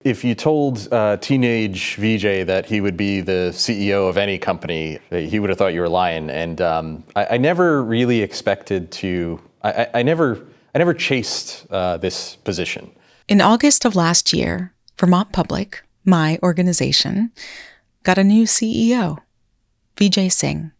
If you told teenage Vijay that he would be the CEO of any company, he would have thought you were lying. And I never really expected to. I never chased this position. In August of last year, Vermont Public, my organization, got a new CEO, Vijay Singh.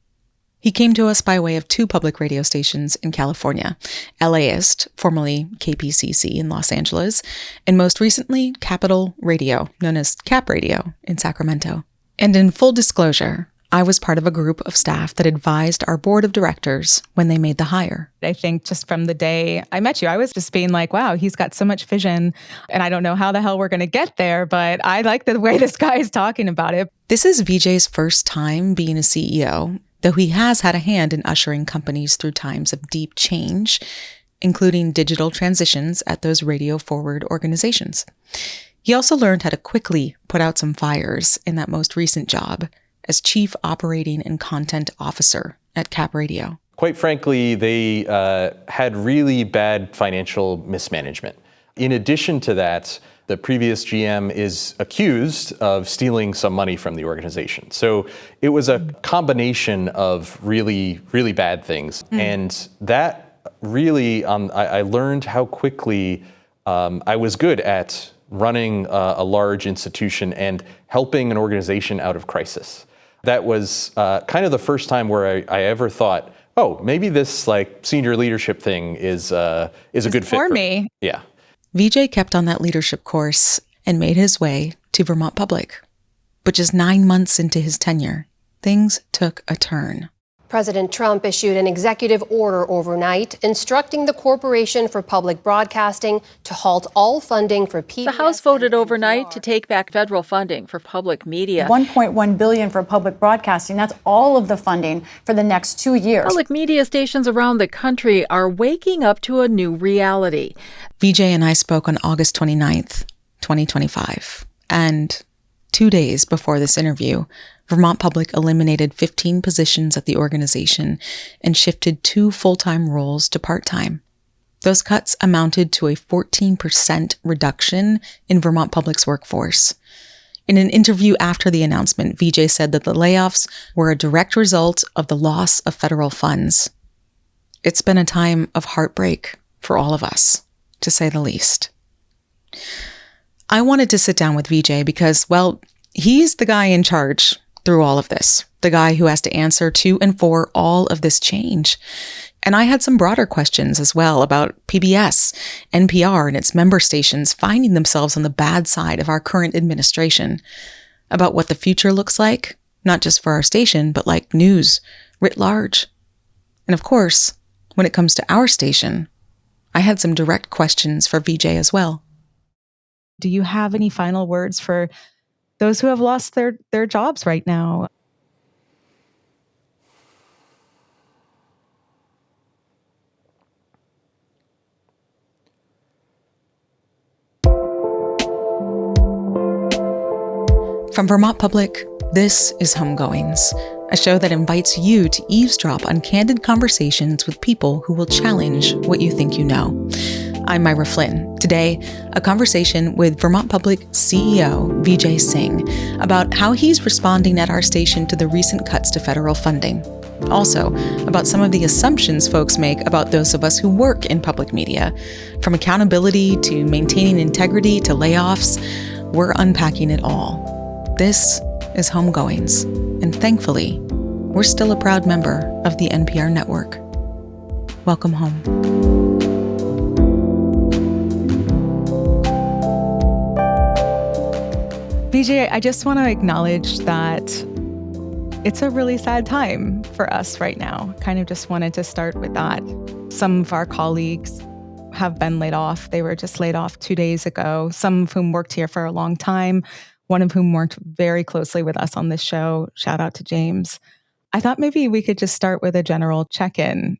He came to us by way of two public radio stations in California, LAist, formerly KPCC in Los Angeles, and most recently, Capital Radio, known as Cap Radio in Sacramento. And in full disclosure, I was part of a group of staff that advised our board of directors when they made the hire. I think just from the day I met you, I was just being like, wow, he's got so much vision. And I don't know how the hell we're going to get there, but I like the way this guy is talking about it. This is Vijay's first time being a CEO, though he has had a hand in ushering companies through times of deep change, including digital transitions at those radio-forward organizations. He also learned how to quickly put out some fires in that most recent job as Chief Operating and Content Officer at Cap Radio. Quite frankly, they had really bad financial mismanagement. In addition to that, the previous GM is accused of stealing some money from the organization. So it was a combination of really, really bad things. And that really, I learned how quickly I was good at running a large institution and helping an organization out of crisis. That was kind of the first time where I ever thought, oh, maybe this senior leadership thing is a good fit for me. Yeah. Vijay kept on that leadership course and made his way to Vermont Public. But just 9 months into his tenure, things took a turn. President Trump issued an executive order overnight instructing the Corporation for Public Broadcasting to halt all funding for PBS. The House voted overnight to take back federal funding for public media. $1.1 billion for public broadcasting. That's all of the funding for the next 2 years. Public media stations around the country are waking up to a new reality. Vijay and I spoke on August 29th, 2025. And 2 days before this interview, Vermont Public eliminated 15 positions at the organization and shifted 2 full-time roles to part-time. Those cuts amounted to a 14% reduction in Vermont Public's workforce. In an interview after the announcement, Vijay said that the layoffs were a direct result of the loss of federal funds. It's been a time of heartbreak for all of us, to say the least. I wanted to sit down with Vijay because, well, he's the guy in charge through all of this, the guy who has to answer to and for all of this change. And I had some broader questions as well about PBS, NPR, and its member stations finding themselves on the bad side of our current administration, about what the future looks like, not just for our station, but like news writ large. And of course, when it comes to our station, I had some direct questions for Vijay as well. Do you have any final words for those who have lost their jobs right now? From Vermont Public, this is Homegoings, a show that invites you to eavesdrop on candid conversations with people who will challenge what you think you know. I'm Myra Flynn. Today, a conversation with Vermont Public CEO Vijay Singh about how he's responding at our station to the recent cuts to federal funding. Also, about some of the assumptions folks make about those of us who work in public media. From accountability to maintaining integrity to layoffs, we're unpacking it all. This is Homegoings, and thankfully, we're still a proud member of the NPR network. Welcome home. Vijay, I just want to acknowledge that it's a really sad time for us right now. Kind of just wanted to start with that. Some of our colleagues have been laid off. They were just laid off 2 days ago, some of whom worked here for a long time, one of whom worked very closely with us on this show. Shout out to James. I thought maybe we could just start with a general check-in.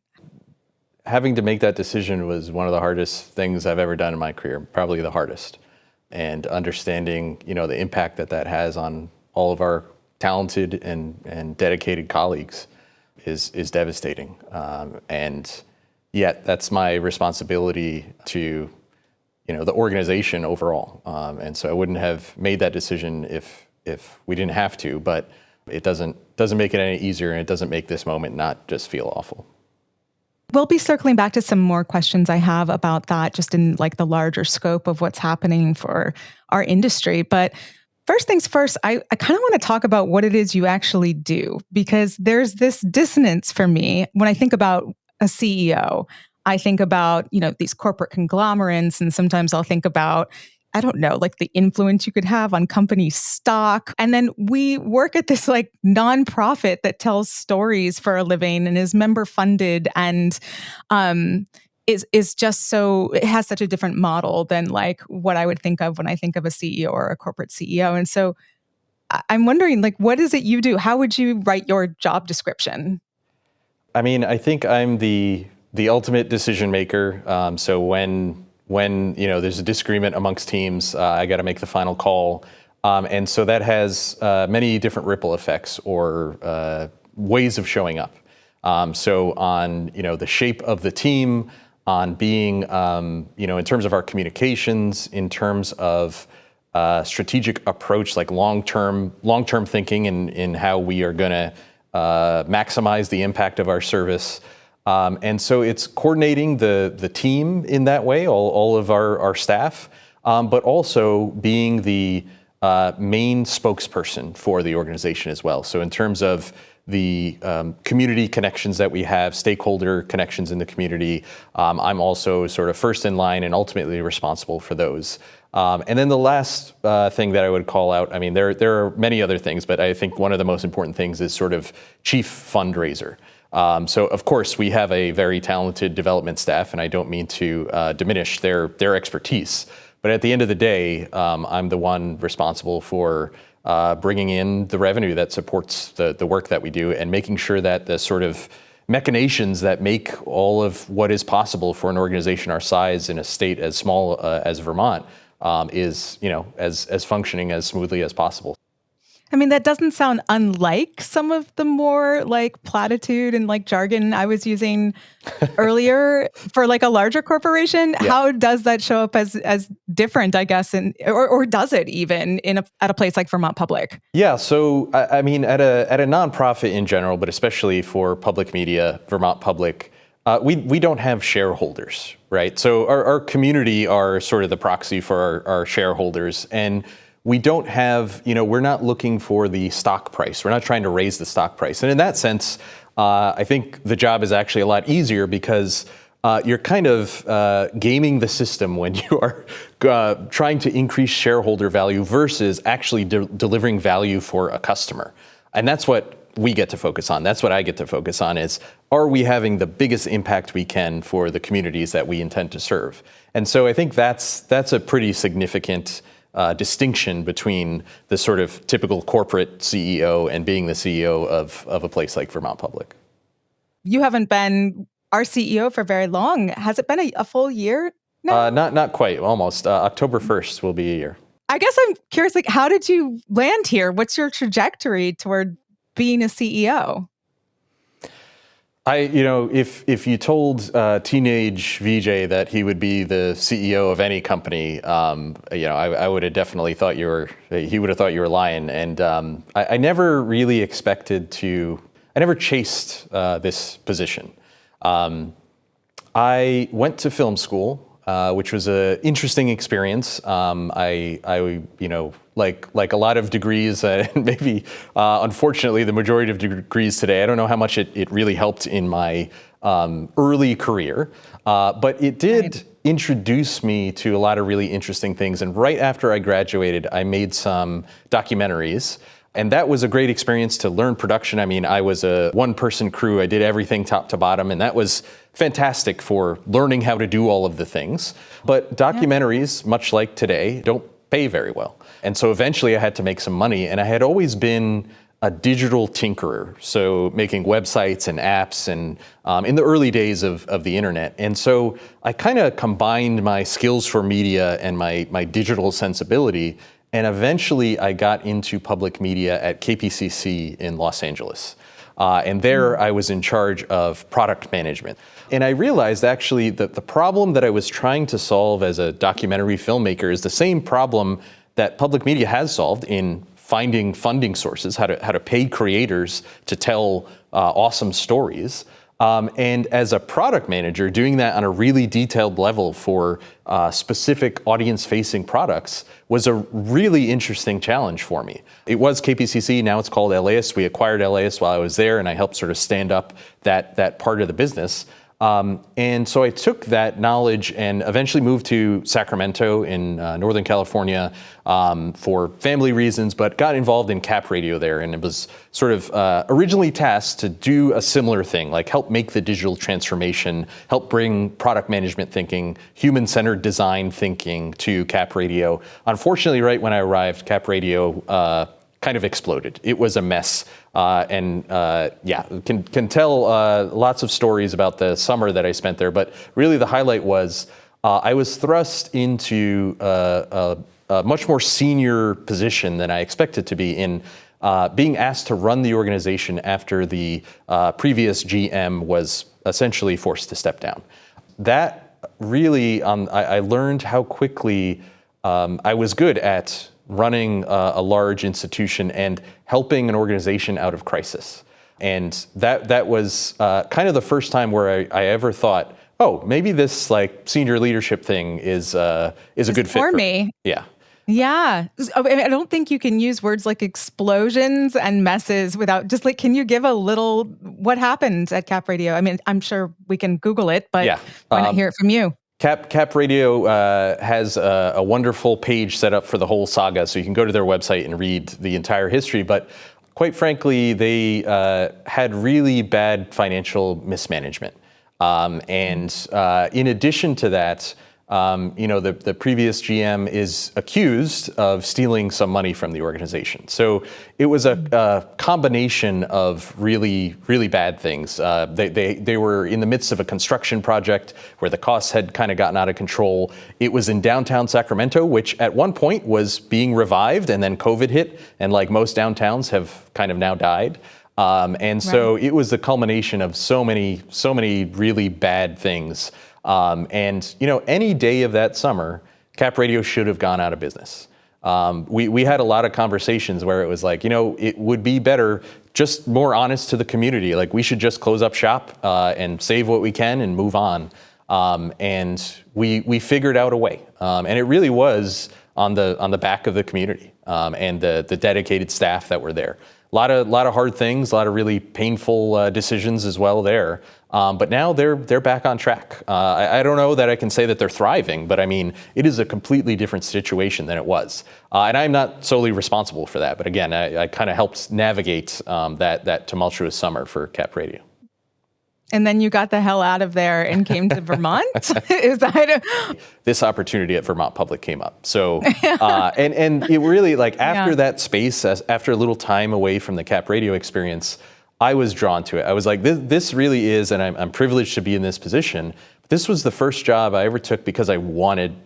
Having to make that decision was one of the hardest things I've ever done in my career, probably the hardest. And understanding, the impact that has on all of our talented and dedicated colleagues is devastating. And yet that's my responsibility to the organization overall. And so I wouldn't have made that decision if we didn't have to, but it doesn't make it any easier, and it doesn't make this moment not just feel awful. We'll be circling back to some more questions I have about that, just in like the larger scope of what's happening for our industry. But first things first, I kind of want to talk about what it is you actually do, because there's this dissonance for me when I think about a CEO. I think about, these corporate conglomerates, and sometimes I'll think about, I don't know, like the influence you could have on company stock. And then we work at this like nonprofit that tells stories for a living and is member funded and is just so, it has such a different model than like what I would think of when I think of a CEO or a corporate CEO. And so I'm wondering, like, what is it you do? How would you write your job description? I mean, I think I'm the ultimate decision maker. So when there's a disagreement amongst teams, I got to make the final call, and so that has many different ripple effects or ways of showing up. So on the shape of the team, on being in terms of our communications, in terms of strategic approach, like long-term thinking in how we are going to maximize the impact of our service. And so it's coordinating the team in that way, all of our staff, but also being the main spokesperson for the organization as well. So in terms of the community connections that we have, stakeholder connections in the community, I'm also sort of first in line and ultimately responsible for those. And then the last thing that I would call out, I mean, there are many other things, but I think one of the most important things is sort of chief fundraiser. So of course we have a very talented development staff, and I don't mean to diminish their expertise, but at the end of the day, I'm the one responsible for bringing in the revenue that supports the work that we do, and making sure that the sort of machinations that make all of what is possible for an organization our size in a state as small as Vermont is as functioning as smoothly as possible. I mean, that doesn't sound unlike some of the more like platitude and like jargon I was using earlier for like a larger corporation. Yeah. How does that show up as different, I guess, or does it even at a place like Vermont Public? Yeah, so I mean, at a nonprofit in general, but especially for public media, Vermont Public, we don't have shareholders, right? So our community are sort of the proxy for our shareholders, and we don't have, we're not looking for the stock price. We're not trying to raise the stock price. And in that sense, I think the job is actually a lot easier, because you're kind of gaming the system when you are trying to increase shareholder value versus actually delivering value for a customer. And that's what we get to focus on. That's what I get to focus on is, are we having the biggest impact we can for the communities that we intend to serve? And so I think that's a pretty significant distinction between the sort of typical corporate CEO and being the CEO of a place like Vermont Public. You haven't been our CEO for very long. Has it been a full year now? Not quite, almost. October 1st will be a year. I guess I'm curious, like, how did you land here? What's your trajectory toward being a CEO? If you told teenage Vijay that he would be the CEO of any company, I would have definitely thought he would have thought you were lying. And I never really I never chased this position. I went to film school, which was an interesting experience. Like a lot of degrees, maybe unfortunately the majority of degrees today, I don't know how much it really helped in my early career, but it did introduce me to a lot of really interesting things. And right after I graduated, I made some documentaries. And that was a great experience to learn production. I mean, I was a one-person crew. I did everything top to bottom, and that was fantastic for learning how to do all of the things. But documentaries, much like today, don't pay very well. And so eventually I had to make some money, and I had always been a digital tinkerer, so making websites and apps and in the early days of the internet. And so I kind of combined my skills for media and my digital sensibility. And eventually I got into public media at KPCC in Los Angeles. And there I was in charge of product management. And I realized actually that the problem that I was trying to solve as a documentary filmmaker is the same problem that public media has solved in finding funding sources, how to pay creators to tell awesome stories. And as a product manager, doing that on a really detailed level for specific audience-facing products was a really interesting challenge for me. It was KPCC, now it's called LAist. We acquired LAist while I was there, and I helped sort of stand up that part of the business. And so I took that knowledge and eventually moved to Sacramento in Northern California for family reasons, but got involved in Cap Radio there. And it was sort of originally tasked to do a similar thing, like help make the digital transformation, help bring product management thinking, human-centered design thinking to Cap Radio. Unfortunately, right when I arrived, Cap Radio kind of exploded. It was a mess. Can tell lots of stories about the summer that I spent there, but really the highlight was I was thrust into a much more senior position than I expected to be in being asked to run the organization after the previous GM was essentially forced to step down. That really, I learned how quickly I was good at running a large institution and helping an organization out of crisis. And that was kind of the first time where I ever thought, oh, maybe this like senior leadership thing is a good fit for me. Yeah. Yeah. I don't think you can use words like explosions and messes without just like, can you give a little, what happened at Cap Radio? I mean, I'm sure we can Google it, but why not hear it from you? Cap Radio has a wonderful page set up for the whole saga, so you can go to their website and read the entire history. But quite frankly, they had really bad financial mismanagement. In addition to that, the previous GM is accused of stealing some money from the organization. So it was a combination of really, really bad things. They were in the midst of a construction project where the costs had kind of gotten out of control. It was in downtown Sacramento, which at one point was being revived, and then COVID hit, and like most downtowns have kind of now died. So it was the culmination of so many really bad things. Any day of that summer, Cap Radio should have gone out of business. We had a lot of conversations where it was like, it would be better, just more honest to the community. Like we should just close up shop and save what we can and move on. And we figured out a way. And it really was on the back of the community and the dedicated staff that were there. A lot of hard things, a lot of really painful decisions as well there. But now they're back on track. I don't know that I can say that they're thriving, but I mean, it is a completely different situation than it was. And I'm not solely responsible for that. But again, I kind of helped navigate that tumultuous summer for Cap Radio. And then you got the hell out of there and came to Vermont? Is that This opportunity at Vermont Public came up. So, and it really, like, after that space, after a little time away from the Cap Radio experience, I was drawn to it. I was like, this really is, and I'm privileged to be in this position. But this was the first job I ever took because I wanted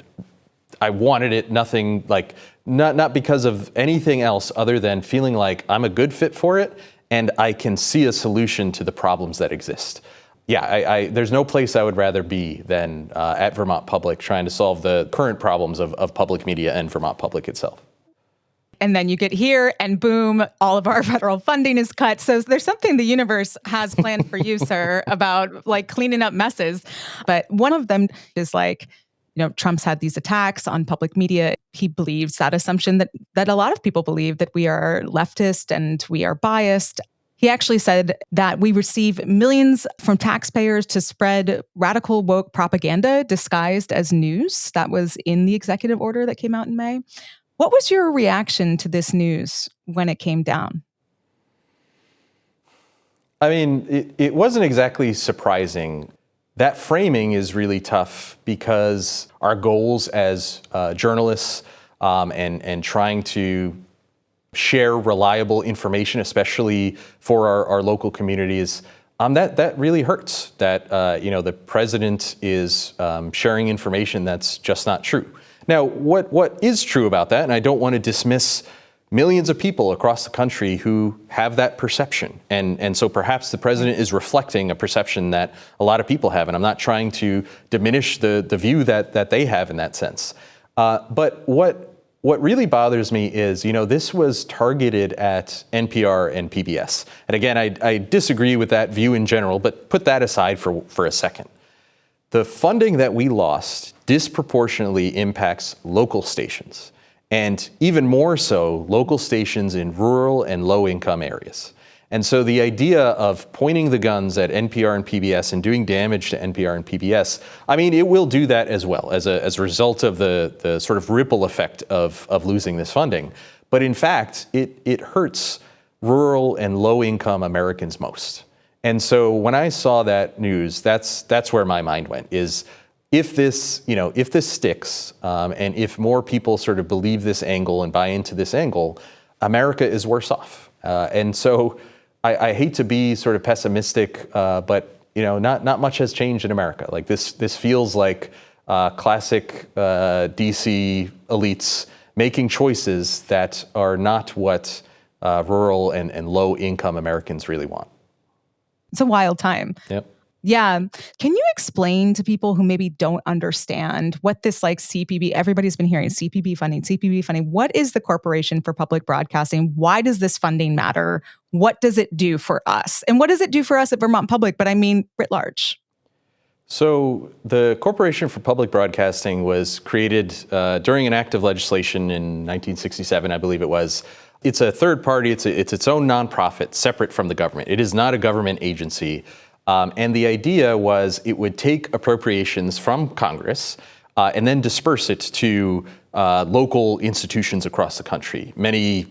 it, nothing like, not because of anything else other than feeling like I'm a good fit for it and I can see a solution to the problems that exist. Yeah, there's no place I would rather be than at Vermont Public trying to solve the current problems of public media and Vermont Public itself. And then you get here and boom, all of our federal funding is cut. So there's something the universe has planned for you, sir, about like cleaning up messes. But one of them is like, Trump's had these attacks on public media. He believes that assumption that a lot of people believe, that we are leftist and we are biased. He actually said that we receive millions from taxpayers to spread radical woke propaganda disguised as news. That was in the executive order that came out in May. What was your reaction to this news when it came down? I mean, it wasn't exactly surprising. That framing is really tough because our goals as journalists and trying to share reliable information, especially for our local communities, that really hurts. That the president is sharing information that's just not true. Now, what is true about that, and I don't want to dismiss millions of people across the country who have that perception. And so perhaps the president is reflecting a perception that a lot of people have. And I'm not trying to diminish the view that they have in that sense. But what really bothers me is, this was targeted at NPR and PBS. And again, I disagree with that view in general, but put that aside for a second. The funding that we lost disproportionately impacts local stations, and even more so, local stations in rural and low-income areas. And so the idea of pointing the guns at NPR and PBS and doing damage to NPR and PBS, it will do that as well as a result of the sort of ripple effect of losing this funding. But in fact, it hurts rural and low-income Americans most. And so when I saw that news, that's where my mind went, is if this sticks, and if more people sort of believe this angle and buy into this angle, America is worse off. And so I hate to be sort of pessimistic, but not much has changed in America. Like this feels like classic DC elites making choices that are not what rural and low-income Americans really want. It's a wild time. Yep. Yeah. Can you explain to people who maybe don't understand what this CPB, everybody's been hearing CPB funding. What is the Corporation for Public Broadcasting? Why does this funding matter? What does it do for us? And what does it do for us at Vermont Public? But writ large. So the Corporation for Public Broadcasting was created during an act of legislation in 1967, I believe it was. It's a third party. It's its own nonprofit, separate from the government. It is not a government agency. And the idea was it would take appropriations from Congress and then disperse it to local institutions across the country. Many,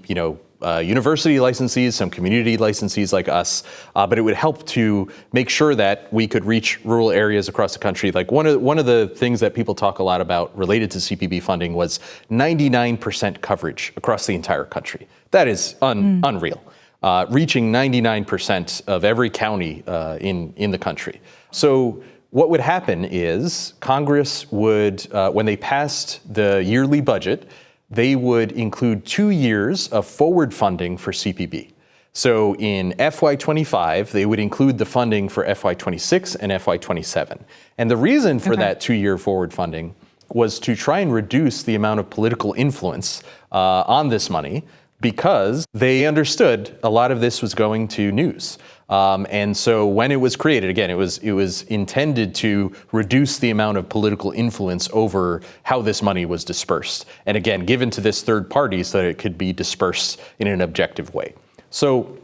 university licensees, some community licensees like us, but it would help to make sure that we could reach rural areas across the country. Like one of the things that people talk a lot about related to CPB funding was 99% coverage across the entire country. That is unreal. Reaching 99% of every county in the country. So what would happen is Congress would, when they passed the yearly budget, they would include 2 years of forward funding for CPB. So in FY25, they would include the funding for FY26 and FY27. And the reason for that 2-year forward funding was to try and reduce the amount of political influence on this money, because they understood a lot of this was going to news. And so when it was created, again, it was intended to reduce the amount of political influence over how this money was dispersed. And again, given to this third party so that it could be dispersed in an objective way. So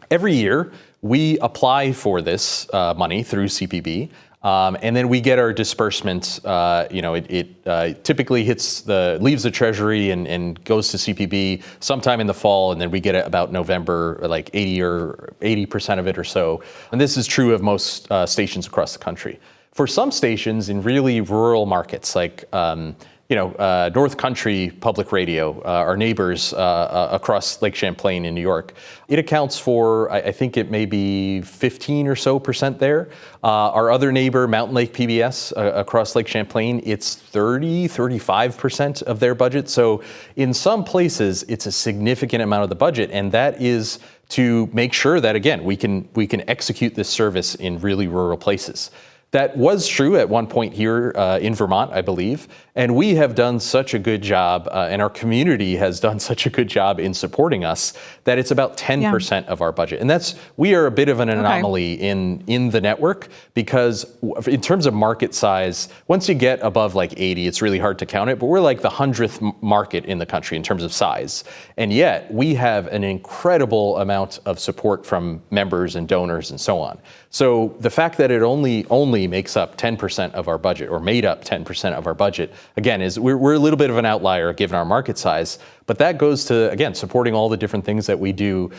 every year we apply for this money through CPB. And then we get our disbursement. It typically leaves the Treasury and goes to CPB sometime in the fall, and then we get it about November, like 80% of it or so. And this is true of most stations across the country. For some stations in really rural markets, like North Country Public Radio, our neighbors across Lake Champlain in New York, it accounts for, I think it may be 15% or so there. Our other neighbor, Mountain Lake PBS, across Lake Champlain, it's 35% of their budget. So in some places, it's a significant amount of the budget, and that is to make sure that, again, we can execute this service in really rural places. That was true at one point here in Vermont, I believe, and we have done such a good job, and our community has done such a good job in supporting us that it's about 10% of our budget. And we are a bit of an anomaly in the network, because in terms of market size, once you get above like 80, it's really hard to count it, but we're like the 100th market in the country in terms of size. And yet we have an incredible amount of support from members and donors and so on. So the fact that it only makes up 10% of our budget, or made up 10% of our budget, again, is we're a little bit of an outlier given our market size. But that goes to, again, supporting all the different things that we do,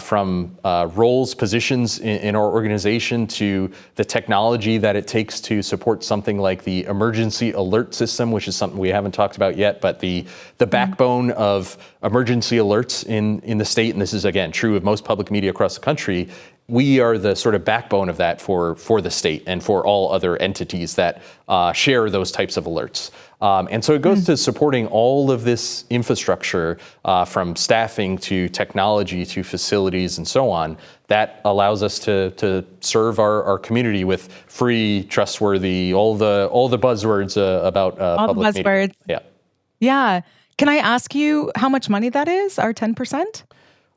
from roles, positions in our organization, to the technology that it takes to support something like the emergency alert system, which is something we haven't talked about yet, but the backbone of emergency alerts in the state, and this is, again, true of most public media across the country, we are the sort of backbone of that for the state and for all other entities that share those types of alerts. And so it goes to supporting all of this infrastructure, from staffing to technology to facilities and so on, that allows us to serve our community with free, trustworthy, all the buzzwords about all public the buzzwords. media. Yeah. Can I ask you how much money that is, our 10%?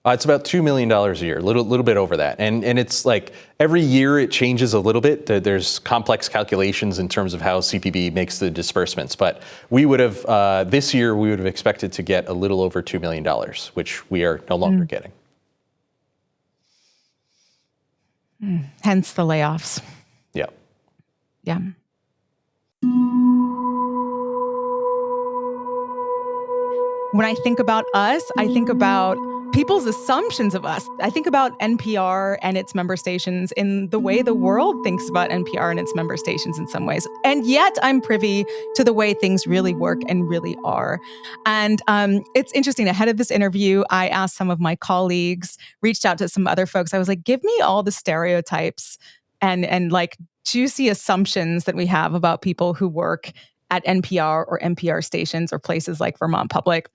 It's about $2 million a year, a little bit over that. And it's like every year it changes a little bit. There's complex calculations in terms of how CPB makes the disbursements. But we would have, this year, we would have expected to get a little over $2 million, which we are no longer getting. Hence the layoffs. Yeah. Yeah. When I think about us, I think about people's assumptions of us. I think about NPR and its member stations in the way the world thinks about NPR and its member stations in some ways. And yet I'm privy to the way things really work and really are. And it's interesting. Ahead of this interview, I asked some of my colleagues, reached out to some other folks. I was like, give me all the stereotypes and like juicy assumptions that we have about people who work at NPR or NPR stations or places like Vermont Public.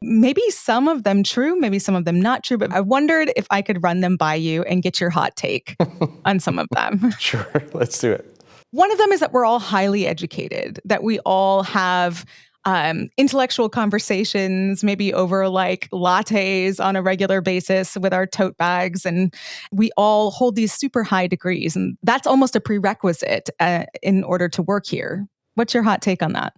Maybe some of them true, maybe some of them not true, but I wondered if I could run them by you and get your hot take on some of them. Sure, let's do it. One of them is that we're all highly educated, that we all have intellectual conversations, maybe over like lattes on a regular basis with our tote bags. And we all hold these super high degrees. And that's almost a prerequisite in order to work here. What's your hot take on that?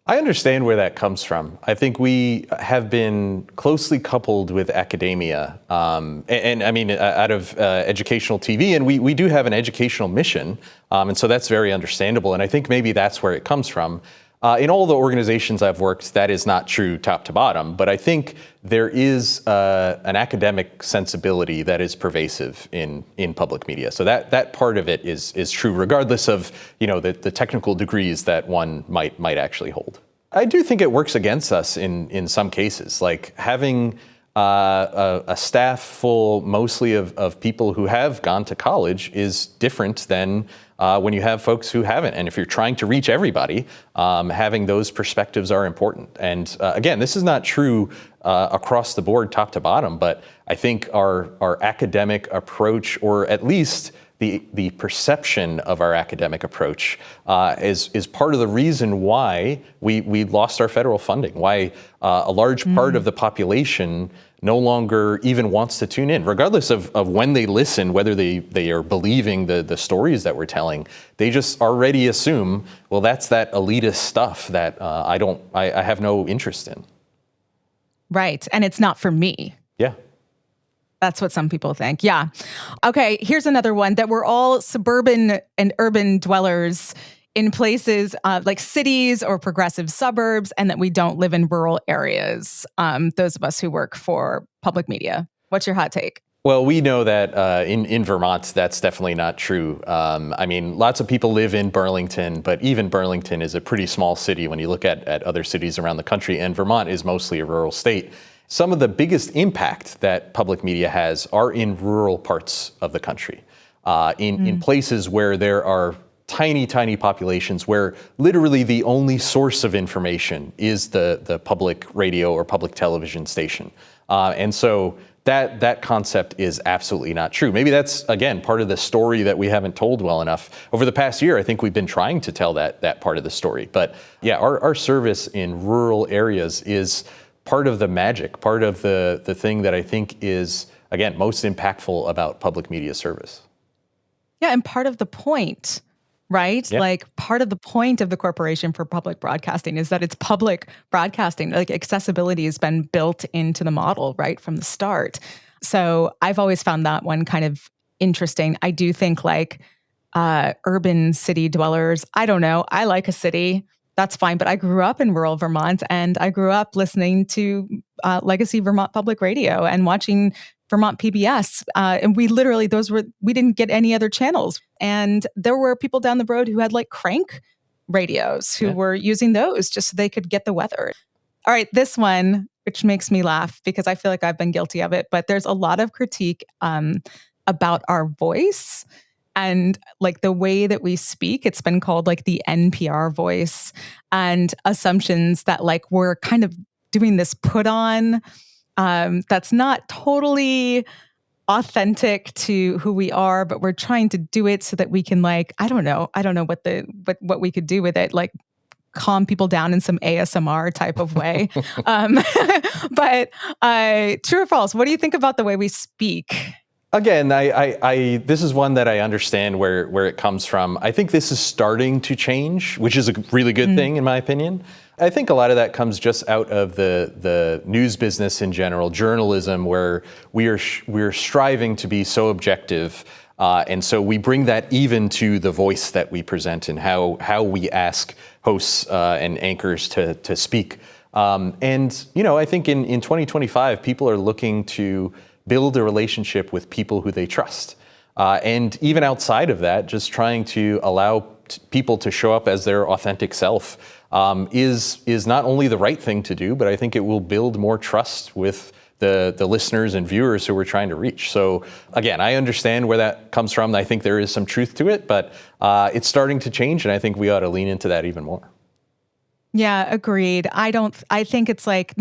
I understand where that comes from. I think we have been closely coupled with academia, and I mean, out of educational TV, and we do have an educational mission, and so that's very understandable, and I think maybe that's where it comes from. In all the organizations I've worked, that is not true top to bottom, but I think there is an academic sensibility that is pervasive in public media. So that part of it is true, regardless of the technical degrees that one might actually hold. I do think it works against us in some cases, like having a staff full mostly of people who have gone to college is different than when you have folks who haven't. And if you're trying to reach everybody, having those perspectives are important. And again, this is not true across the board, top to bottom, but I think our academic approach, or at least the perception of our academic approach, is part of the reason why we lost our federal funding, why a large part of the population no longer even wants to tune in, regardless of when they listen, whether they are believing the stories that we're telling. They just already assume, well, that's that elitist stuff that I have no interest in. Right. And it's not for me. Yeah. That's what some people think. Yeah. Okay, here's another one, that we're all suburban and urban dwellers in places like cities or progressive suburbs, and that we don't live in rural areas, those of us who work for public media. What's your hot take? Well, we know that in Vermont, that's definitely not true. I mean, lots of people live in Burlington, but even Burlington is a pretty small city when you look at other cities around the country, and Vermont is mostly a rural state. Some of the biggest impact that public media has are in rural parts of the country, in places where there are tiny populations, where literally the only source of information is the public radio or public television station. And so that concept is absolutely not true. Maybe that's, again, part of the story that we haven't told well enough. Over the past year, I think we've been trying to tell that part of the story. But yeah, our service in rural areas is part of the magic, part of the thing that I think is, again, most impactful about public media service. Yeah, and part of the point, right? Yeah. Like, part of the point of the Corporation for Public Broadcasting is that it's public broadcasting. Like, accessibility has been built into the model right from the start. So I've always found that one kind of interesting. I do think like urban city dwellers, I don't know, I like a city. That's fine. But I grew up in rural Vermont, and I grew up listening to legacy Vermont Public Radio and watching Vermont PBS. And we didn't get any other channels. And there were people down the road who had like crank radios who were using those just so they could get the weather. All right, this one, which makes me laugh because I feel like I've been guilty of it, but there's a lot of critique about our voice and like the way that we speak. It's been called like the NPR voice, and assumptions that like we're kind of doing this put on that's not totally authentic to who we are, but we're trying to do it so that we can like, I don't know what we could do with it, like calm people down in some ASMR type of way. But true or false, what do you think about the way we speak? Again, this is one that I understand where it comes from. I think this is starting to change, which is a really good thing in my opinion. I think a lot of that comes just out of the news business in general, journalism, where we're striving to be so objective, and so we bring that even to the voice that we present and how we ask hosts and anchors to speak. And I think in 2025, people are looking to build a relationship with people who they trust. And even outside of that, just trying to allow people to show up as their authentic self is not only the right thing to do, but I think it will build more trust with the listeners and viewers who we're trying to reach. So again, I understand where that comes from. I think there is some truth to it, but it's starting to change, and I think we ought to lean into that even more. Yeah, agreed. I think it's like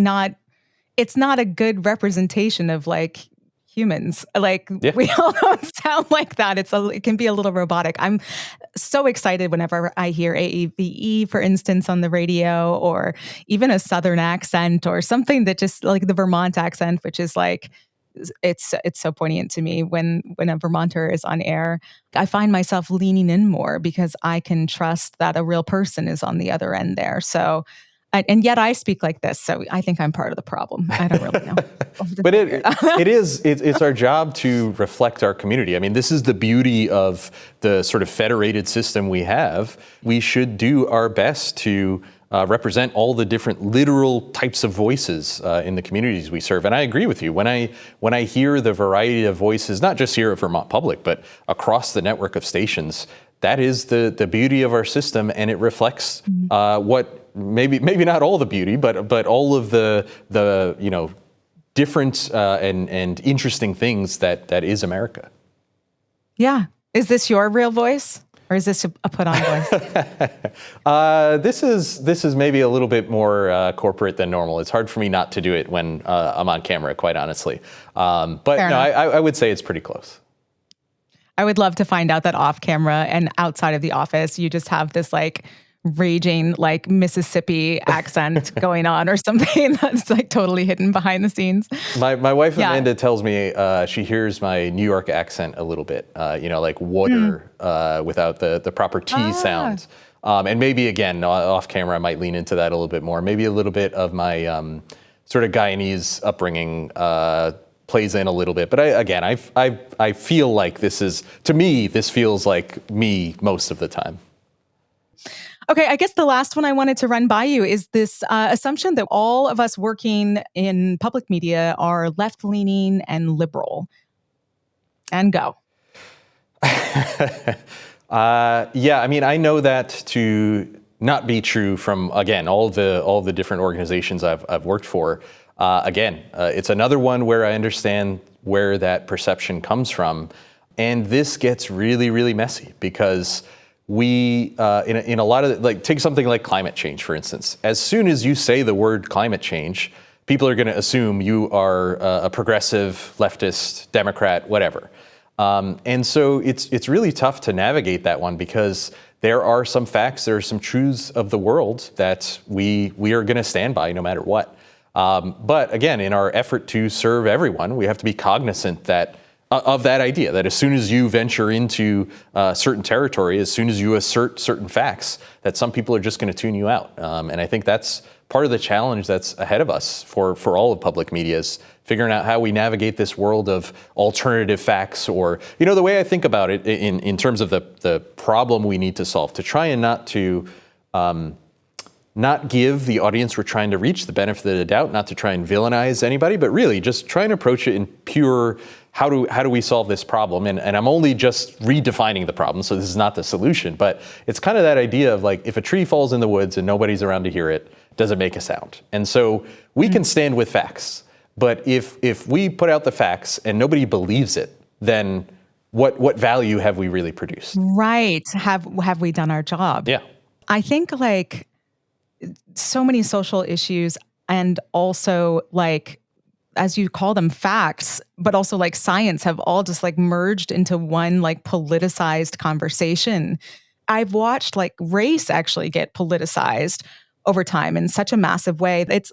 it's not a good representation of like humans. Like we all don't sound like that. It can be a little robotic. I'm so excited whenever I hear AAVE, for instance, on the radio, or even a Southern accent or something that just like the Vermont accent, which is like, it's so poignant to me when a Vermonter is on air. I find myself leaning in more because I can trust that a real person is on the other end there. So, and yet I speak like this, so I think I'm part of the problem. I don't really know. But it's our job to reflect our community. I mean, this is the beauty of the sort of federated system we have. We should do our best to represent all the different literal types of voices in the communities we serve. And I agree with you. When I hear the variety of voices, not just here at Vermont Public, but across the network of stations, that is the beauty of our system, and it reflects what maybe not all the beauty, but all of the different and interesting things that is America. Yeah. Is this your real voice, or is this a put-on voice? This is maybe a little bit more corporate than normal. It's hard for me not to do it when I'm on camera, quite honestly. But no, I would say it's pretty close. I would love to find out that off camera and outside of the office, you just have this like raging like Mississippi accent going on or something that's like totally hidden behind the scenes. My wife Amanda tells me she hears my New York accent a little bit, like water without the proper T sound. And maybe again, off camera, I might lean into that a little bit more. Maybe a little bit of my sort of Guyanese upbringing plays in a little bit. But I feel like this feels like me most of the time. Okay, I guess the last one I wanted to run by you is this assumption that all of us working in public media are left-leaning and liberal. And go. I mean, I know that to not be true from, again, all the different organizations I've worked for. It's another one where I understand where that perception comes from. And this gets really, really messy because we, in a lot of, like, take something like climate change, for instance. As soon as you say the word climate change, people are going to assume you are a progressive, leftist, Democrat, whatever. And so it's really tough to navigate that one because there are some facts, there are some truths of the world that we are going to stand by no matter what. But again, in our effort to serve everyone, we have to be cognizant of that idea, that as soon as you venture into certain territory, as soon as you assert certain facts, that some people are just going to tune you out. And I think that's part of the challenge that's ahead of us for all of public media, is figuring out how we navigate this world of alternative facts, or, the way I think about it in terms of the problem we need to solve, to try and not give the audience we're trying to reach the benefit of the doubt, not to try and villainize anybody, but really just try and approach it in pure, how do we solve this problem? And I'm only just redefining the problem, so this is not the solution, but it's kind of that idea of like, if a tree falls in the woods and nobody's around to hear it, does it make a sound? And so we can stand with facts, but if we put out the facts and nobody believes it, then what value have we really produced? Right. Have we done our job? Yeah. I think like so many social issues and also like, as you call them, facts, but also like science have all just like merged into one like politicized conversation. I've watched like race actually get politicized over time in such a massive way. It's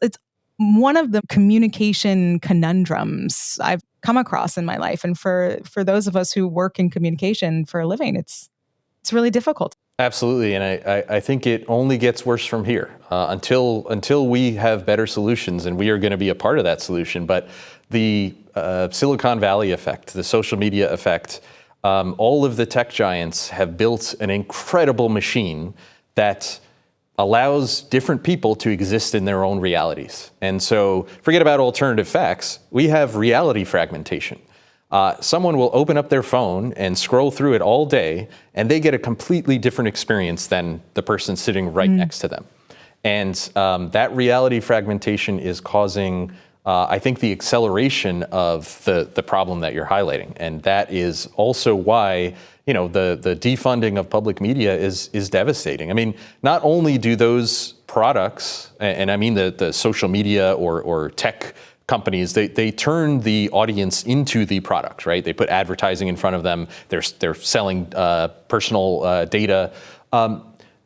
one of the communication conundrums I've come across in my life. And for those of us who work in communication for a living, it's really difficult. Absolutely, and I think it only gets worse from here until we have better solutions, and we are going to be a part of that solution. But the Silicon Valley effect, the social media effect, all of the tech giants have built an incredible machine that allows different people to exist in their own realities. And so forget about alternative facts. We have reality fragmentation. Someone will open up their phone and scroll through it all day, and they get a completely different experience than the person sitting right next to them. And that reality fragmentation is causing, I think, the acceleration of the problem that you're highlighting. And that is also why, the defunding of public media is devastating. I mean, not only do those products, and I mean the social media or tech companies, they turn the audience into the product, right? They put advertising in front of them. They're selling personal data.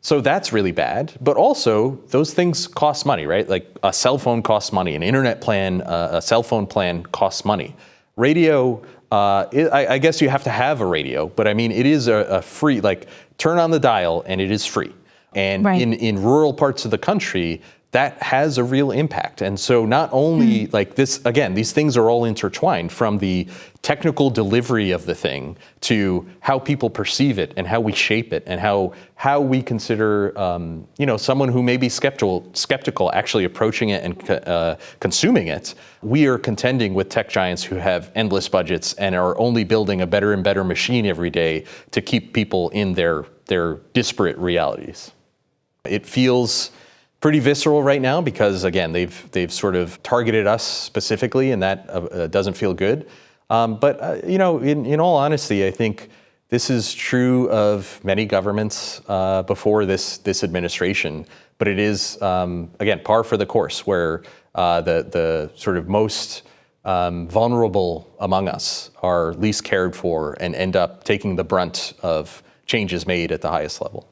So that's really bad. But also, those things cost money, right? Like a cell phone costs money, an internet plan, a cell phone plan costs money. Radio, I guess you have to have a radio, but I mean, it is a free, like turn on the dial and it is free. And right. in rural parts of the country, that has a real impact. And so not only like this, again, these things are all intertwined, from the technical delivery of the thing to how people perceive it and how we shape it and how we consider, someone who may be skeptical actually approaching it and consuming it. We are contending with tech giants who have endless budgets and are only building a better and better machine every day to keep people in their disparate realities. It feels pretty visceral right now because, again, they've sort of targeted us specifically, and that doesn't feel good. But in all honesty, I think this is true of many governments before this administration. But it is, again, par for the course, where the sort of most vulnerable among us are least cared for and end up taking the brunt of changes made at the highest level.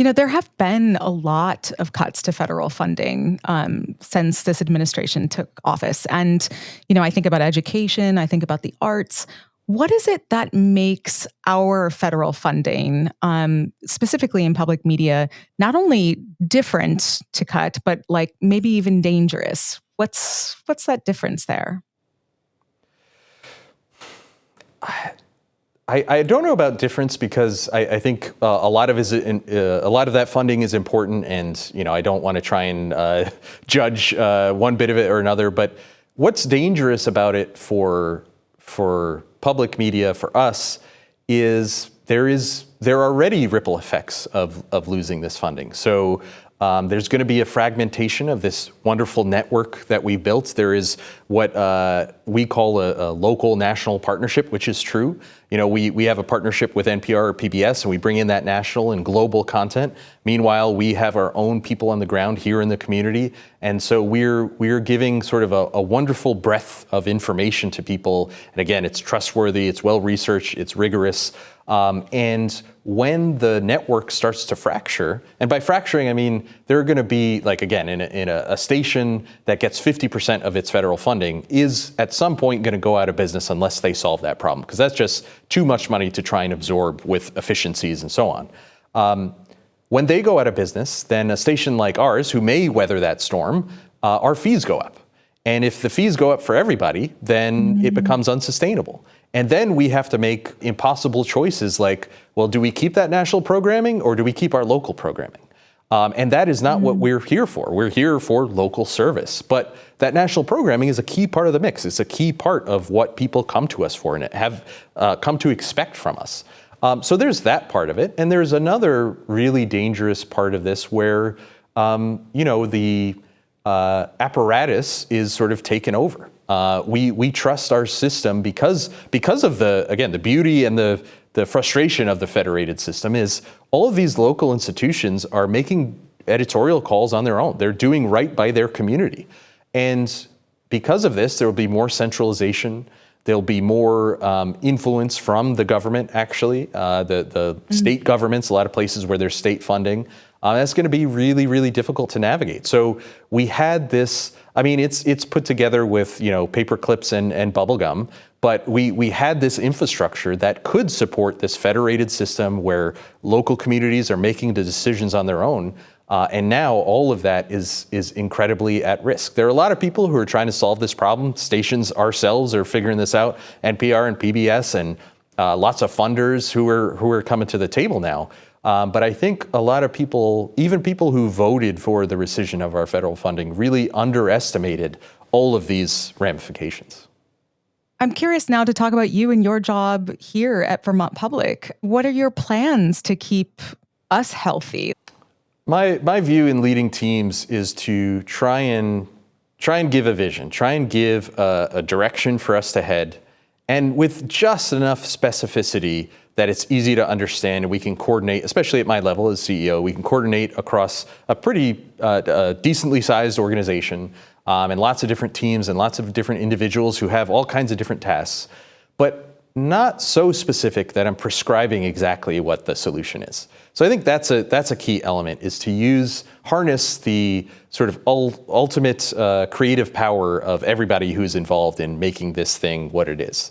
There have been a lot of cuts to federal funding since this administration took office. And, I think about education, I think about the arts. What is it that makes our federal funding, specifically in public media, not only different to cut, but like maybe even dangerous? What's that difference there? I don't know about difference because I think a lot of that funding is important, and I don't want to try and judge one bit of it or another. But what's dangerous about it for public media, for us, is there are already ripple effects of losing this funding. So there's going to be a fragmentation of this wonderful network that we built. There is what we call a local national partnership, which is true. We have a partnership with NPR or PBS, and we bring in that national and global content. Meanwhile, we have our own people on the ground here in the community. And so we're giving sort of a wonderful breadth of information to people. And again, it's trustworthy, it's well-researched, it's rigorous. And when the network starts to fracture, and by fracturing, I mean, there are going to be, like, again, in a station that gets 50% of its federal funding is at some point going to go out of business unless they solve that problem, because that's just too much money to try and absorb with efficiencies and so on. When they go out of business, then a station like ours, who may weather that storm, our fees go up. And if the fees go up for everybody, then it becomes unsustainable. And then we have to make impossible choices like, well, do we keep that national programming or do we keep our local programming? And that is not what we're here for. We're here for local service. But that national programming is a key part of the mix. It's a key part of what people come to us for and have come to expect from us. So there's that part of it. And there's another really dangerous part of this where, the apparatus is sort of taken over. We trust our system because of the beauty and the frustration of the federated system is all of these local institutions are making editorial calls on their own. They're doing right by their community. And because of this, there will be more centralization. There'll be more influence from the government, actually, the state governments, a lot of places where there's state funding. That's going to be really, really difficult to navigate. So we had this, I mean, it's put together with, paper clips and bubble gum, but we had this infrastructure that could support this federated system where local communities are making the decisions on their own. And now all of that is incredibly at risk. There are a lot of people who are trying to solve this problem. Stations ourselves are figuring this out, NPR and PBS, and lots of funders who are coming to the table now. But I think a lot of people, even people who voted for the rescission of our federal funding, really underestimated all of these ramifications. I'm curious now to talk about you and your job here at Vermont Public. What are your plans to keep us healthy? My view in leading teams is to try and give a vision, try and give a direction for us to head, and with just enough specificity that it's easy to understand and we can coordinate, especially at my level as CEO, we can coordinate across a pretty decently sized organization and lots of different teams and lots of different individuals who have all kinds of different tasks, but not so specific that I'm prescribing exactly what the solution is. So I think that's a key element, is to harness the sort of ultimate creative power of everybody who's involved in making this thing what it is.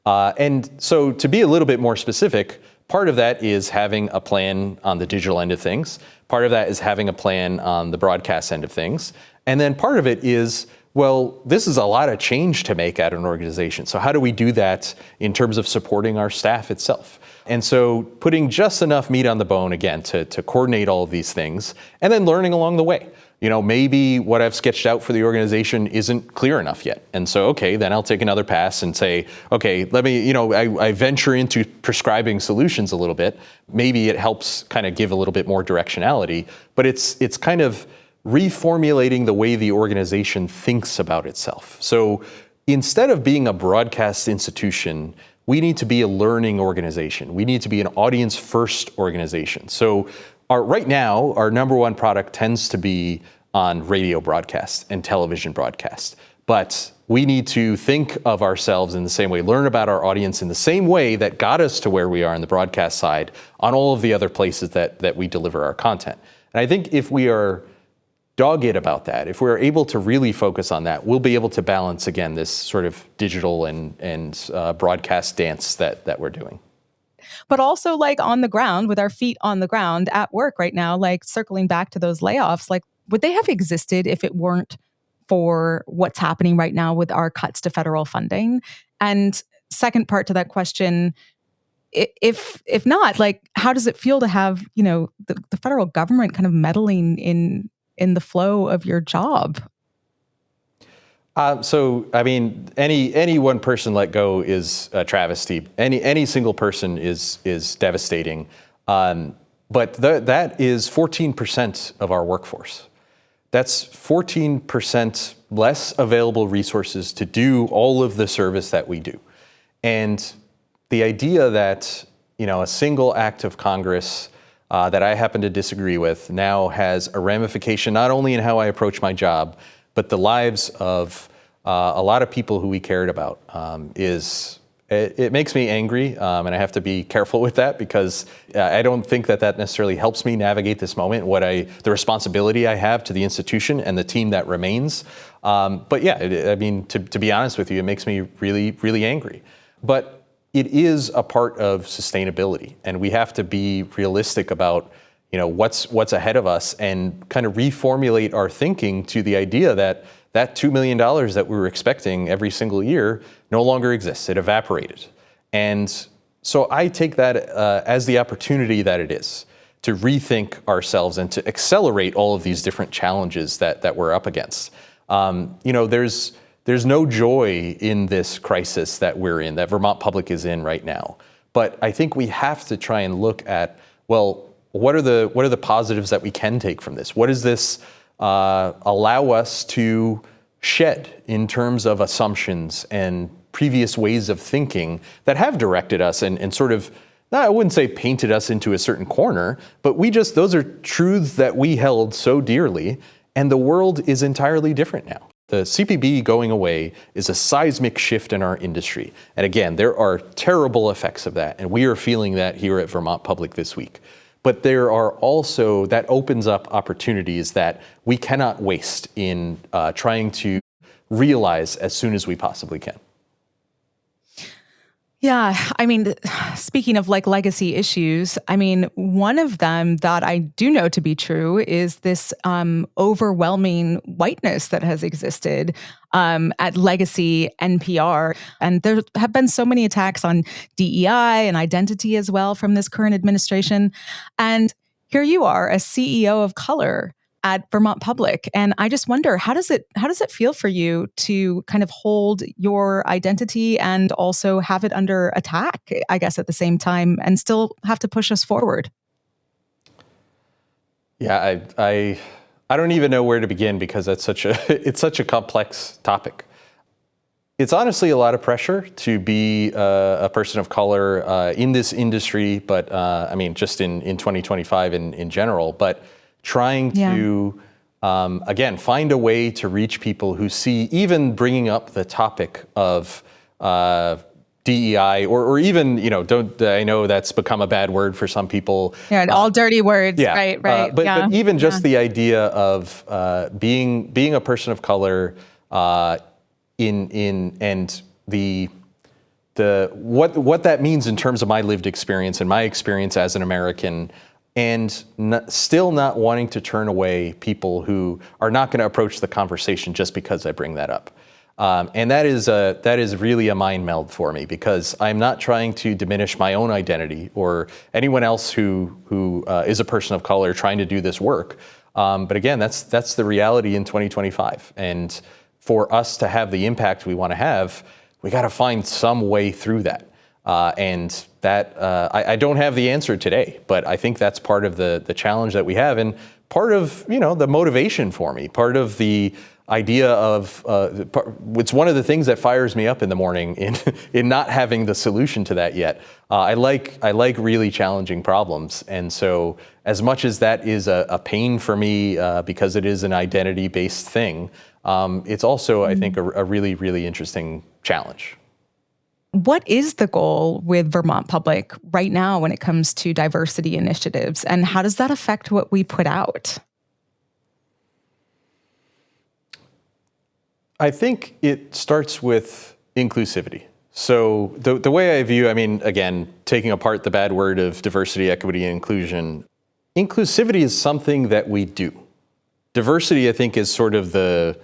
And so to be a little bit more specific, part of that is having a plan on the digital end of things. Part of that is having a plan on the broadcast end of things. And then part of it is, well, this is a lot of change to make at an organization. So how do we do that in terms of supporting our staff itself? And so putting just enough meat on the bone, again, to coordinate all of these things, and then learning along the way. Maybe what I've sketched out for the organization isn't clear enough yet. And so, okay, then I'll take another pass and say, okay, let me, I venture into prescribing solutions a little bit. Maybe it helps kind of give a little bit more directionality, but it's kind of reformulating the way the organization thinks about itself. So instead of being a broadcast institution, we need to be a learning organization. We need to be an audience-first organization. So right now, our number one product tends to be on radio broadcast and television broadcast. But we need to think of ourselves in the same way, learn about our audience in the same way that got us to where we are on the broadcast side on all of the other places that we deliver our content. And I think if we are dogged about that, if we're able to really focus on that, we'll be able to balance, again, this sort of digital and broadcast dance that we're doing. But also on the ground, with our feet on the ground at work right now, circling back to those layoffs, would they have existed if it weren't for what's happening right now with our cuts to federal funding? And second part to that question, if not, how does it feel to have, the federal government kind of meddling in the flow of your job? So, I mean, any one person let go is a travesty. Any single person is devastating. But that is 14% of our workforce. That's 14% less available resources to do all of the service that we do. And the idea that, a single act of Congress that I happen to disagree with now has a ramification not only in how I approach my job, but the lives of a lot of people who we cared about it makes me angry, and I have to be careful with that because I don't think that necessarily helps me navigate this moment, the responsibility I have to the institution and the team that remains. But yeah, to be honest with you, it makes me really, really angry. But it is a part of sustainability, and we have to be realistic about what's ahead of us and kind of reformulate our thinking to the idea that $2 million that we were expecting every single year no longer exists. It evaporated. And so I take that as the opportunity that it is to rethink ourselves and to accelerate all of these different challenges that we're up against. There's no joy in this crisis that we're in, that Vermont Public is in right now. But I think we have to try and look at, well, what are the positives that we can take from this? What does this allow us to shed in terms of assumptions and previous ways of thinking that have directed us and sort of, I wouldn't say painted us into a certain corner, but those are truths that we held so dearly, and the world is entirely different now. The CPB going away is a seismic shift in our industry. And again, there are terrible effects of that, and we are feeling that here at Vermont Public this week. But there are also, that opens up opportunities that we cannot waste in trying to realize as soon as we possibly can. Yeah, I mean, speaking of like legacy issues, I mean, one of them that I do know to be true is this overwhelming whiteness that has existed at legacy NPR. And there have been so many attacks on DEI and identity as well from this current administration. And here you are, a CEO of color at Vermont Public. And I just wonder, how does it feel for you to kind of hold your identity and also have it under attack, I guess, at the same time, and still have to push us forward? Yeah, I don't even know where to begin because it's such a complex topic. It's honestly a lot of pressure to be a person of color in this industry, but I mean, just in 2025 in general, but trying to, again, find a way to reach people who see, even bringing up the topic of DEI, or even, I know that's become a bad word for some people. Yeah, all dirty words, yeah. right. But even just the idea of being a person of color and what that means in terms of my lived experience and my experience as an American, and still not wanting to turn away people who are not going to approach the conversation just because I bring that up. And that is really a mind meld for me, because I'm not trying to diminish my own identity or anyone else who is a person of color trying to do this work. But again, that's the reality in 2025. And for us to have the impact we want to have, we got to find some way through that. And that I don't have the answer today, but I think that's part of the challenge that we have, and part of the motivation for me. Part of the idea of it's one of the things that fires me up in the morning in not having the solution to that yet. I like really challenging problems, and so as much as that is a pain for me because it is an identity-based thing, it's also I think a really, really interesting challenge. What is the goal with Vermont Public right now when it comes to diversity initiatives, and how does that affect what we put out? I think it starts with inclusivity. So the way I view, I mean, again, taking apart the bad word of diversity, equity, and inclusion, inclusivity is something that we do. Diversity, I think, is sort of the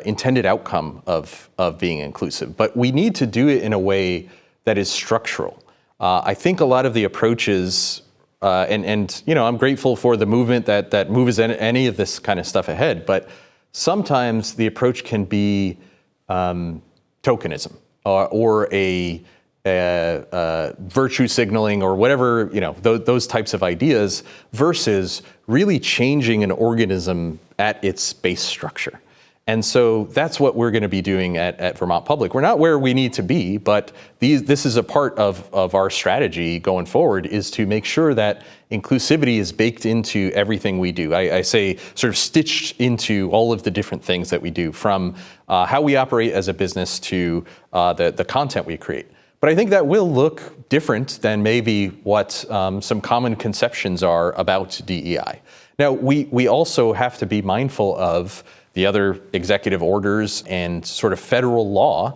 intended outcome of being inclusive, but we need to do it in a way that is structural. I think a lot of the approaches, and I'm grateful for the movement that moves any of this kind of stuff ahead, but sometimes the approach can be tokenism or a virtue signaling or whatever, those types of ideas, versus really changing an organism at its base structure. And so that's what we're going to be doing at Vermont Public. We're not where we need to be, but this is a part of our strategy going forward, is to make sure that inclusivity is baked into everything we do. I say sort of stitched into all of the different things that we do, from how we operate as a business to the content we create. But I think that will look different than maybe what some common conceptions are about DEI. Now, we also have to be mindful of the other executive orders and sort of federal law,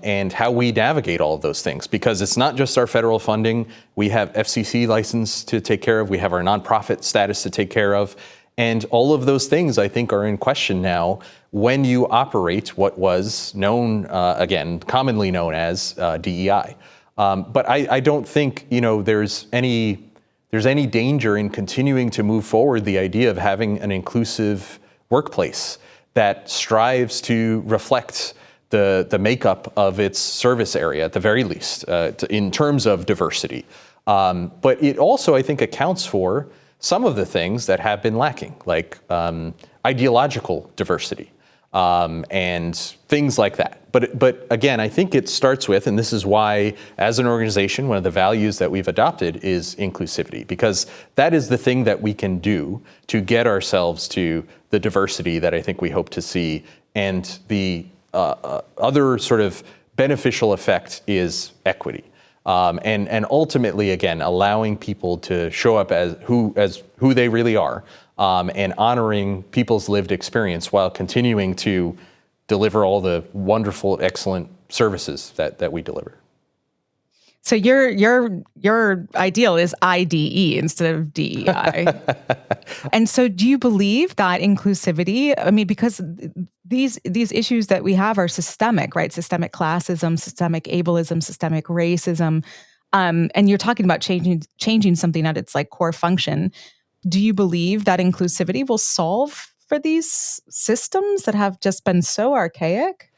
and how we navigate all of those things. Because it's not just our federal funding. We have FCC license to take care of. We have our nonprofit status to take care of. And all of those things, I think, are in question now when you operate what was known, again, commonly known as DEI. But I don't think, there's any danger in continuing to move forward the idea of having an inclusive workplace that strives to reflect the makeup of its service area, at the very least, in terms of diversity. But it also, I think, accounts for some of the things that have been lacking, like ideological diversity. and things like that. But again, I think it starts with, and this is why, as an organization, one of the values that we've adopted is inclusivity, because that is the thing that we can do to get ourselves to the diversity that I think we hope to see. And the other sort of beneficial effect is equity. And ultimately, again, allowing people to show up as who they really are, and honoring people's lived experience while continuing to deliver all the wonderful, excellent services that we deliver. So your ideal is IDE instead of DEI. And so do you believe that inclusivity, I mean, because these issues that we have are systemic, right? Systemic classism, systemic ableism, systemic racism. And you're talking about changing something at its like core function. Do you believe that inclusivity will solve for these systems that have just been so archaic?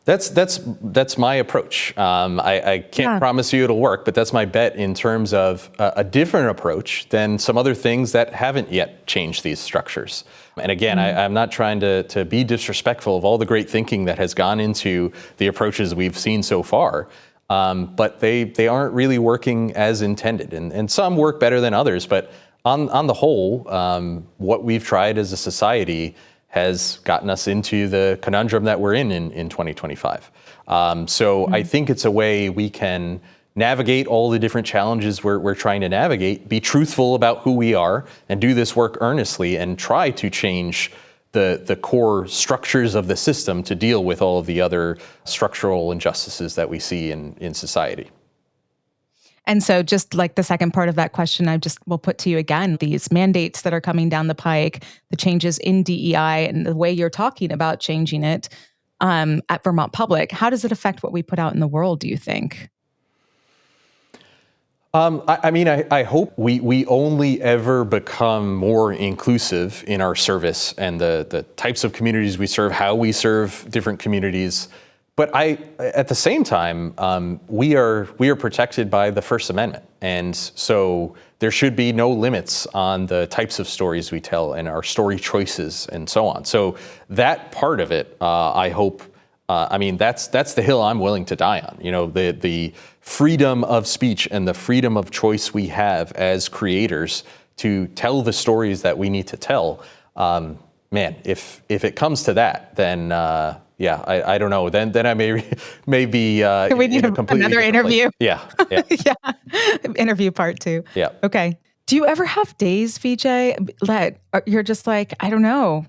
That's my approach. I can't promise you it'll work, but that's my bet in terms of a different approach than some other things that haven't yet changed these structures. And again, I'm not trying to be disrespectful of all the great thinking that has gone into the approaches we've seen so far, but they aren't really working as intended. And some work better than others, but on the whole, what we've tried as a society has gotten us into the conundrum that we're in 2025. So I think it's a way we can navigate all the different challenges we're trying to navigate, be truthful about who we are, and do this work earnestly, and try to change the core structures of the system to deal with all of the other structural injustices that we see in society. And so just like the second part of that question, will put to you again, these mandates that are coming down the pike, the changes in DEI and the way you're talking about changing it at Vermont Public, how does it affect what we put out in the world, do you think? I hope we only ever become more inclusive in our service and the types of communities we serve, how we serve different communities. But at the same time, we are protected by the First Amendment, and so there should be no limits on the types of stories we tell and our story choices and so on. So that part of it, I hope. That's the hill I'm willing to die on. You know, the freedom of speech and the freedom of choice we have as creators to tell the stories that we need to tell. Man, if it comes to that, then. I don't know. Then I may be we need another interview. Yeah. Yeah. Interview part 2. Yeah. Okay. Do you ever have days, Vijay, that you're just like, I don't know,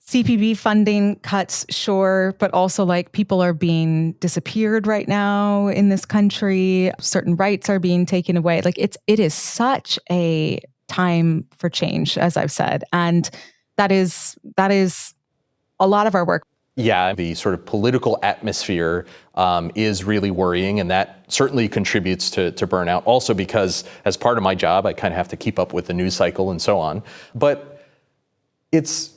CPB funding cuts, sure, but also like people are being disappeared right now in this country. Certain rights are being taken away. Like it is such a time for change, as I've said, and that is a lot of our work. Yeah, the sort of political atmosphere is really worrying, and that certainly contributes to burnout. Also because as part of my job, I kind of have to keep up with the news cycle and so on. But it's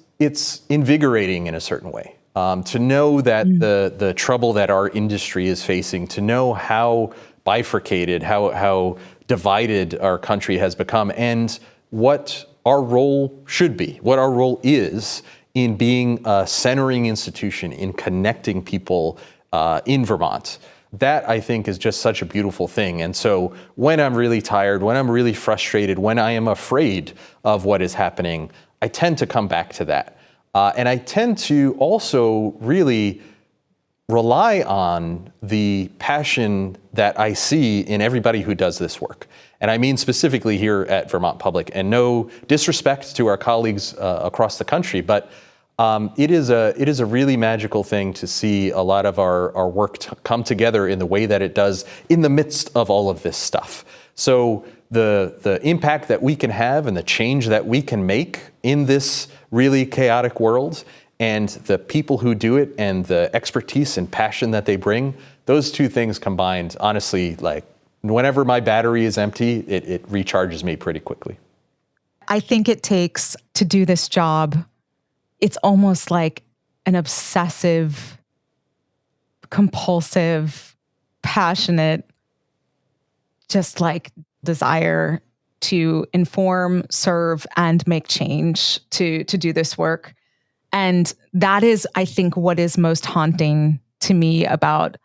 invigorating in a certain way to know that the trouble that our industry is facing, to know how bifurcated, how divided our country has become, and what our role should be, what our role is in being a centering institution, in connecting people in Vermont. That, I think, is just such a beautiful thing. And so when I'm really tired, when I'm really frustrated, when I am afraid of what is happening, I tend to come back to that. And I tend to also really rely on the passion that I see in everybody who does this work. And I mean specifically here at Vermont Public, and no disrespect to our colleagues across the country, but it is a really magical thing to see a lot of our work come together in the way that it does in the midst of all of this stuff. So the impact that we can have and the change that we can make in this really chaotic world, and the people who do it and the expertise and passion that they bring, those two things combined, honestly, like whenever my battery is empty, it recharges me pretty quickly. I think it takes, to do this job, it's almost like an obsessive, compulsive, passionate, just like desire to inform, serve, and make change to do this work. And that is, I think, what is most haunting to me about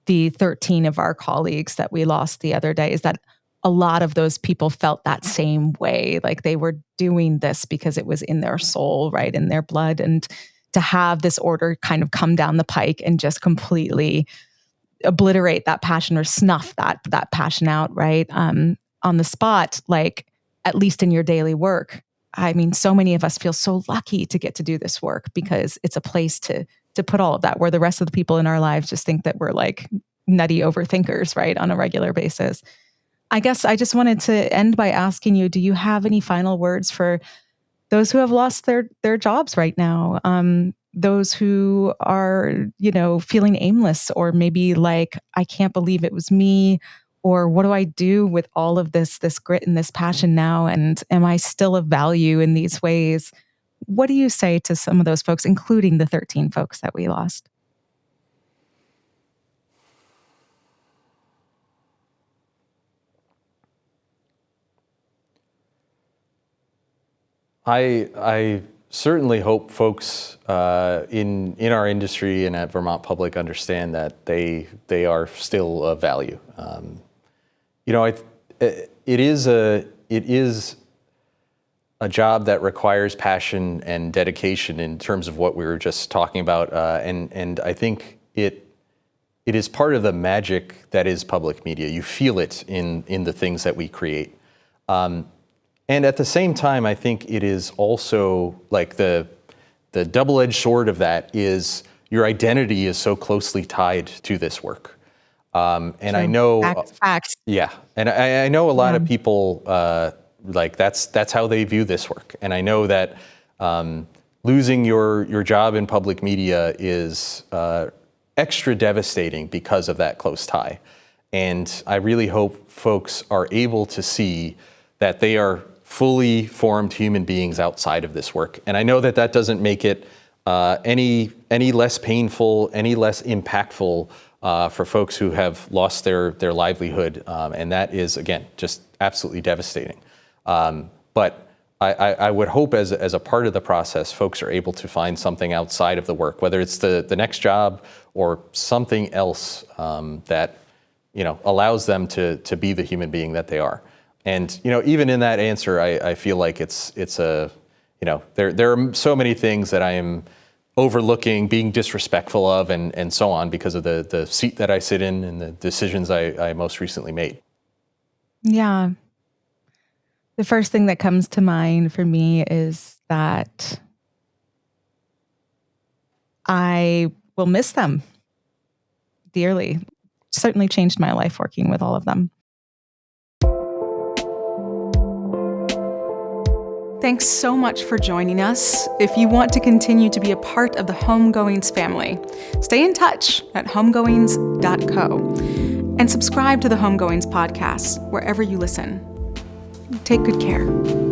the 13 of our colleagues that we lost the other day, is that a lot of those people felt that same way. Like they were doing this because it was in their soul, right, in their blood. And to have this order kind of come down the pike and just completely obliterate that passion or snuff that passion out, right, on the spot, like at least in your daily work. I mean, so many of us feel so lucky to get to do this work because it's a place to put all of that, where the rest of the people in our lives just think that we're like nutty overthinkers, right, on a regular basis. I guess I just wanted to end by asking you, do you have any final words for those who have lost their jobs right now? Those who are, feeling aimless, or maybe like, I can't believe it was me, or what do I do with all of this grit and this passion now? And am I still of value in these ways? What do you say to some of those folks, including the 13 folks that we lost? I certainly hope folks in our industry and at Vermont Public understand that they are still of value. It is a job that requires passion and dedication in terms of what we were just talking about, and I think it is part of the magic that is public media. You feel it in the things that we create. And at the same time, I think it is also like the double-edged sword of that is your identity is so closely tied to this work. And True. I know, Facts. yeah, and I know a lot of people like that's how they view this work. And I know that losing your job in public media is extra devastating because of that close tie. And I really hope folks are able to see that they are fully formed human beings outside of this work. And I know that doesn't make it any less painful, any less impactful for folks who have lost their livelihood. And that is, again, just absolutely devastating. But I would hope as a part of the process, folks are able to find something outside of the work, whether it's the next job or something else that allows them to be the human being that they are. And even in that answer, I feel like it's a there are so many things that I am overlooking, being disrespectful of, and so on because of the seat that I sit in and the decisions I most recently made. Yeah. The first thing that comes to mind for me is that I will miss them dearly. Certainly changed my life working with all of them. Thanks so much for joining us. If you want to continue to be a part of the Homegoings family, stay in touch at homegoings.co and subscribe to the Homegoings podcast wherever you listen. Take good care.